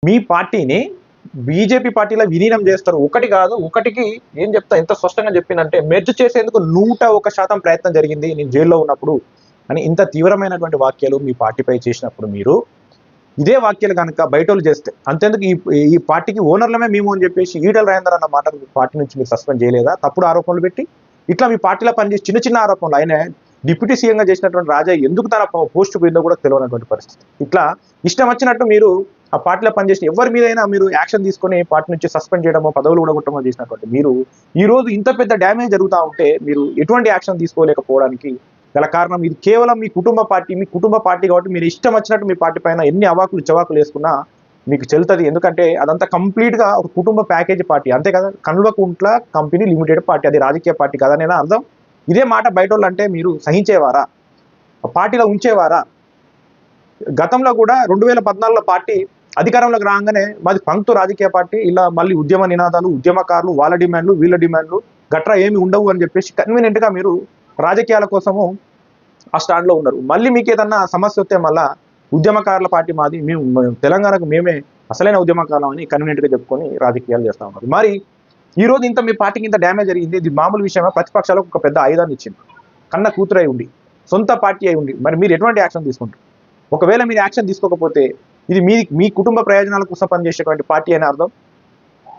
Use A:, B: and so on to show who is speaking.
A: మీ పార్టీని బీజేపీ పార్టీలో విలీనం చేస్తారు. ఒకటి కాదు, ఒకటికి ఏం చెప్తా ఎంత స్పష్టంగా చెప్పిందంటే మెర్జ్ చేసేందుకు 101% ప్రయత్నం జరిగింది నేను జైల్లో ఉన్నప్పుడు అని ఇంత తీవ్రమైనటువంటి వాక్యాలు మీ పార్టీపై చేసినప్పుడు మీరు ఇదే వాక్యాలు కనుక బయటోళ్ళు చేస్తే అంతేందుకు ఈ పార్టీకి ఓనర్లమే మేము అని చెప్పేసి ఈటల రాజేందర్ అన్న మాట పార్టీ నుంచి మీరు సస్పెండ్ చేయలేదా? తప్పుడు ఆరోపణలు పెట్టి ఇట్లా మీ పార్టీలో పనిచేసి చిన్న చిన్న ఆరోపణలు ఆయన డిప్యూటీ సీఎంగా చేసినటువంటి రాజా ఎందుకు తన పోస్ట్ పోయిందో కూడా తెలియనటువంటి పరిస్థితి. ఇట్లా ఇష్టం వచ్చినట్టు మీరు ఆ పార్టీలో పనిచేసిన ఎవరి మీదైనా మీరు యాక్షన్ తీసుకొని పార్టీ నుంచి సస్పెండ్ చేయడమో పదవులు ఊడగొట్టడమో చేసినటువంటి మీరు ఈ రోజు ఇంత పెద్ద డ్యామేజ్ జరుగుతూ ఉంటే మీరు ఎటువంటి యాక్షన్ తీసుకోలేకపోవడానికి గల కారణం ఇది కేవలం మీ కుటుంబ పార్టీ కాబట్టి మీరు ఇష్టం వచ్చినట్టు మీ పార్టీ పైన ఎన్ని అవాకులు చవాకులు వేసుకున్నా మీకు చెల్తుంది. ఎందుకంటే అదంతా కంప్లీట్ గా ఒక కుటుంబ ప్యాకేజీ పార్టీ అంతే కదా. కన్వకుంట్ల కంపెనీ లిమిటెడ్ పార్టీ, అది రాజకీయ పార్టీ కదనేనా అర్థం. ఇదే మాట బయట అంటే మీరు సహించేవారా? పార్టీలో ఉంచేవారా? గతంలో కూడా 2014లో పార్టీ అధికారంలోకి రాగానే మాది పంక్తు రాజకీయ పార్టీ, ఇలా మళ్ళీ ఉద్యమ నినాదాలు, ఉద్యమకారులు, వాళ్ళ డిమాండ్లు, వీళ్ళ డిమాండ్లు గట్రా ఏమి ఉండవు అని చెప్పేసి కన్వీనియంట్ గా మీరు రాజకీయాల కోసము ఆ స్టాండ్ లో ఉన్నారు. మళ్ళీ మీకు ఏదన్నా సమస్య వస్తే మళ్ళా ఉద్యమకారుల పార్టీ మాది, మేము తెలంగాణకు మేమే అసలైన ఉద్యమకాలం అని కన్వీనియంట్ గా చెప్పుకొని రాజకీయాలు చేస్తా ఉన్నారు. మరి ఈ రోజు ఇంత మీ పార్టీకి ఇంత డ్యామేజ్ జరిగింది, ఇది మామూలు విషయమా? ప్రతిపక్షాలకు ఒక పెద్ద ఆయుధాన్ని ఇచ్చింది, కన్న కూతురై ఉండి, సొంత పార్టీ అయి ఉండి మరి మీరు ఎటువంటి యాక్షన్ తీసుకుంటారు? ఒకవేళ మీరు యాక్షన్ తీసుకోకపోతే ఇది మీ కుటుంబ ప్రయోజనాల కోసం పనిచేసేటువంటి పార్టీ అని అర్థం.